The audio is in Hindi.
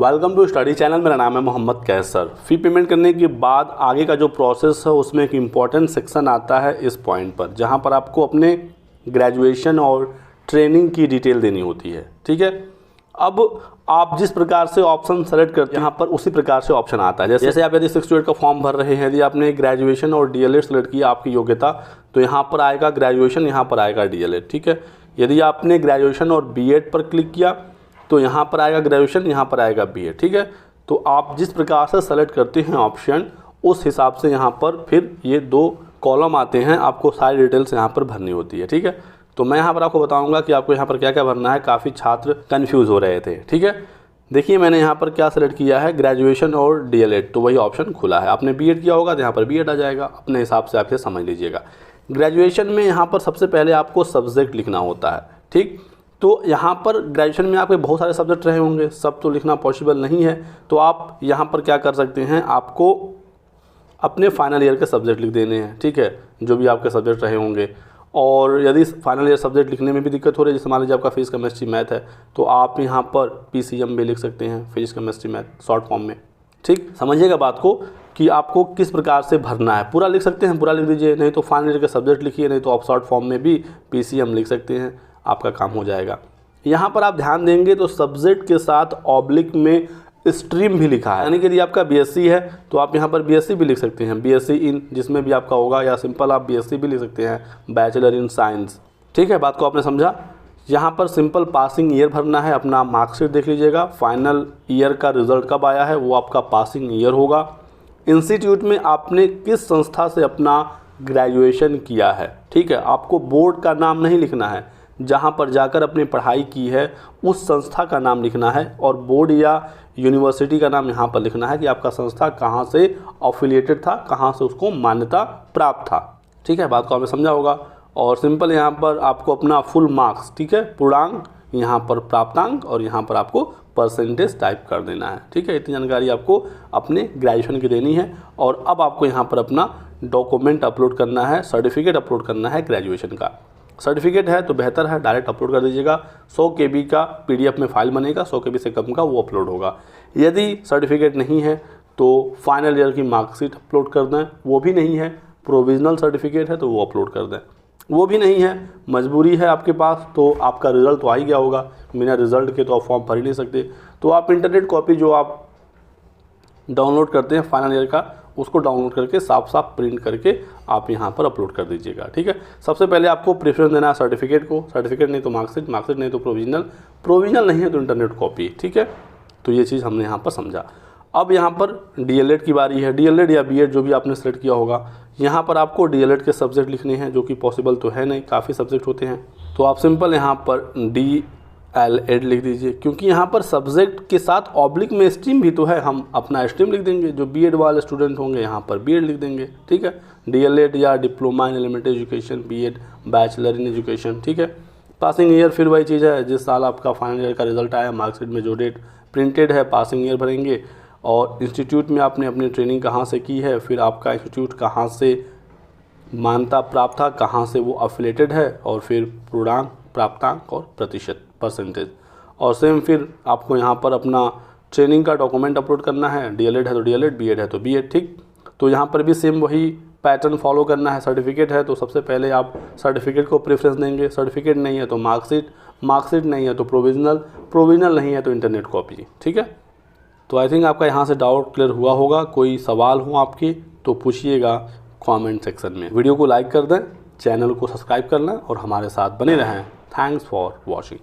Welcome to study channel. मेरा नाम है मोहम्मद कैसर। फ़ी पेमेंट करने के बाद आगे का जो प्रोसेस है उसमें एक इम्पॉर्टेंट सेक्शन आता है इस पॉइंट पर, जहां पर आपको अपने ग्रेजुएशन और ट्रेनिंग की डिटेल देनी होती है। ठीक है, अब आप जिस प्रकार से ऑप्शन सेलेक्ट करते हैं यहाँ पर उसी प्रकार से ऑप्शन आता है। जैसे आप यदि 6 का फॉर्म भर रहे हैं, यदि आपने ग्रेजुएशन और डीएलएड सेलेक्ट किया आपकी योग्यता, तो यहाँ पर आएगा ग्रेजुएशन, यहाँ पर आएगा डीएलएड। ठीक है, यदि आपने ग्रेजुएशन और बीएड पर क्लिक किया तो यहाँ पर आएगा ग्रेजुएशन, यहाँ पर आएगा बीएड। ठीक है, तो आप जिस प्रकार से सेलेक्ट करते हैं ऑप्शन, उस हिसाब से यहाँ पर फिर ये 2 कॉलम आते हैं, आपको सारी डिटेल्स यहाँ पर भरनी होती है। ठीक है, तो मैं यहाँ पर आपको बताऊँगा कि आपको यहाँ पर क्या क्या भरना है। काफ़ी छात्र कन्फ्यूज़ हो रहे थे। ठीक है, देखिए मैंने यहाँ पर क्या सेलेक्ट किया है, ग्रेजुएशन और डीएलएड, तो वही ऑप्शन खुला है। आपने बीएड किया होगा तो यहाँ पर बीएड आ जाएगा, अपने हिसाब से आप इसे समझ लीजिएगा। ग्रेजुएशन में यहाँ पर सबसे पहले आपको सब्जेक्ट लिखना होता है। ठीक, तो यहाँ पर ग्रेजुएशन में आपके बहुत सारे सब्जेक्ट रहे होंगे, सब तो लिखना पॉसिबल नहीं है, तो आप यहाँ पर क्या कर सकते हैं, आपको अपने फाइनल ईयर के सब्जेक्ट लिख देने हैं। ठीक है, जो भी आपके सब्जेक्ट रहे होंगे। और यदि फाइनल ईयर सब्जेक्ट लिखने में भी दिक्कत हो रही है, जैसे मान लीजिए आपका फिजिक्स केमिस्ट्री मैथ है, तो आप यहाँ पर पीसीएम भी लिख सकते हैं, physics chemistry math short form में। ठीक, समझिएगा बात को कि आपको किस प्रकार से भरना है। पूरा लिख सकते हैं, पूरा लिख दीजिए, नहीं तो फाइनल ईयर के सब्जेक्ट लिखिए, नहीं तो आप शॉर्ट फॉर्म में भी पीसीएम लिख सकते हैं, आपका काम हो जाएगा। यहाँ पर आप ध्यान देंगे तो सब्जेक्ट के साथ ऑब्लिक में स्ट्रीम भी लिखा है, यानी कि यदि आपका बीएससी है तो आप यहाँ पर बीएससी भी लिख सकते हैं, बीएससी इन जिसमें भी आपका होगा, या सिंपल आप बीएससी भी लिख सकते हैं, बैचलर इन साइंस। ठीक है, बात को आपने समझा। यहाँ पर सिंपल पासिंग ईयर भरना है, अपना मार्कशीट देख लीजिएगा, फाइनल ईयर का रिजल्ट कब आया है वो आपका पासिंग ईयर होगा। इंस्टीट्यूट में आपने किस संस्था से अपना ग्रेजुएशन किया है। ठीक है, आपको बोर्ड का नाम नहीं लिखना है, जहाँ पर जाकर अपनी पढ़ाई की है उस संस्था का नाम लिखना है, और बोर्ड या यूनिवर्सिटी का नाम यहाँ पर लिखना है कि आपका संस्था कहाँ से अफिलिएटेड था, कहाँ से उसको मान्यता प्राप्त था। ठीक है, बात को आपने समझा होगा। और सिंपल यहाँ पर आपको अपना फुल मार्क्स, ठीक है, पूर्णांक, यहाँ पर प्राप्तांक, और यहाँ पर आपको परसेंटेज टाइप कर देना है। ठीक है, इतनी जानकारी आपको अपने ग्रेजुएशन की देनी है। और अब आपको यहाँ पर अपना डॉक्यूमेंट अपलोड करना है, सर्टिफिकेट अपलोड करना है ग्रेजुएशन का। सर्टिफिकेट है तो बेहतर है डायरेक्ट अपलोड कर दीजिएगा। 100 KB का पीडीएफ में फाइल बनेगा, 100 KB से कम का वो अपलोड होगा। यदि सर्टिफिकेट नहीं है तो फाइनल ईयर की मार्कशीट अपलोड कर दें, वो भी नहीं है। प्रोविजनल सर्टिफिकेट है तो वो अपलोड कर दें, वो भी नहीं है। मजबूरी है आपके पास तो आपका रिज़ल्ट तो आ ही गया होगा, बिना रिज़ल्ट के तो आप फॉर्म भर ही नहीं सकते, तो आप इंटरनेट कॉपी जो आप डाउनलोड करते हैं फाइनल ईयर का, उसको डाउनलोड करके साफ साफ प्रिंट करके आप यहाँ पर अपलोड कर दीजिएगा। ठीक है, सबसे पहले आपको प्रेफरेंस देना है सर्टिफिकेट को, सर्टिफिकेट नहीं तो मार्कशीट, मार्कशीट नहीं तो प्रोविजनल, प्रोविजनल नहीं है तो इंटरनेट कॉपी। ठीक है, तो ये चीज़ हमने यहाँ पर समझा। अब यहाँ पर डीएलएड की बारी है। डीएलएड या बीएड जो भी आपने सेलेक्ट किया होगा, यहाँ पर आपको डीएलएड के सब्जेक्ट लिखने हैं, जो कि पॉसिबल तो है नहीं, काफ़ी सब्जेक्ट होते हैं, तो आप सिंपल यहाँ पर डीएलएड लिख दीजिए, क्योंकि यहाँ पर सब्जेक्ट के साथ ऑब्लिक में स्ट्रीम भी तो है, हम अपना स्ट्रीम लिख देंगे। जो बीएड वाले स्टूडेंट होंगे यहाँ पर बीएड लिख देंगे। ठीक है, डीएलएड या diploma in elementary education, BEd bachelor in education. ठीक है, पासिंग ईयर फिर वही चीज़ है, जिस साल आपका फाइनल ईयर का रिजल्ट आया, मार्कशीट में जो डेट प्रिंटेड है पासिंग ईयर भरेंगे। और इंस्टीट्यूट में आपने अपनी ट्रेनिंग कहाँ से की है, फिर आपका इंस्टीट्यूट कहाँ से मान्यता प्राप्त था, कहाँ से वो अफिलेटेड है, और फिर पूर्णांक, प्राप्तांक और प्रतिशत, परसेंटेज। और सेम फिर आपको यहाँ पर अपना ट्रेनिंग का डॉक्यूमेंट अपलोड करना है। डीएलएड है तो डीएलएड, बीएड है तो बीएड। ठीक, तो यहाँ पर भी सेम वही पैटर्न फॉलो करना है। सर्टिफिकेट है तो सबसे पहले आप सर्टिफिकेट को प्रेफरेंस देंगे, सर्टिफिकेट नहीं है तो मार्कशीट, मार्कशीट नहीं है तो प्रोविजनल, प्रोविजनल नहीं है तो इंटरनेट कॉपी। ठीक है, तो आई थिंक आपका यहाँ से डाउट क्लियर हुआ होगा। कोई सवाल हो आपकी तो पूछिएगा कमेंट सेक्शन में। वीडियो को लाइक कर दें, चैनल को सब्सक्राइब कर लें और हमारे साथ बने रहें। Thanks for watching.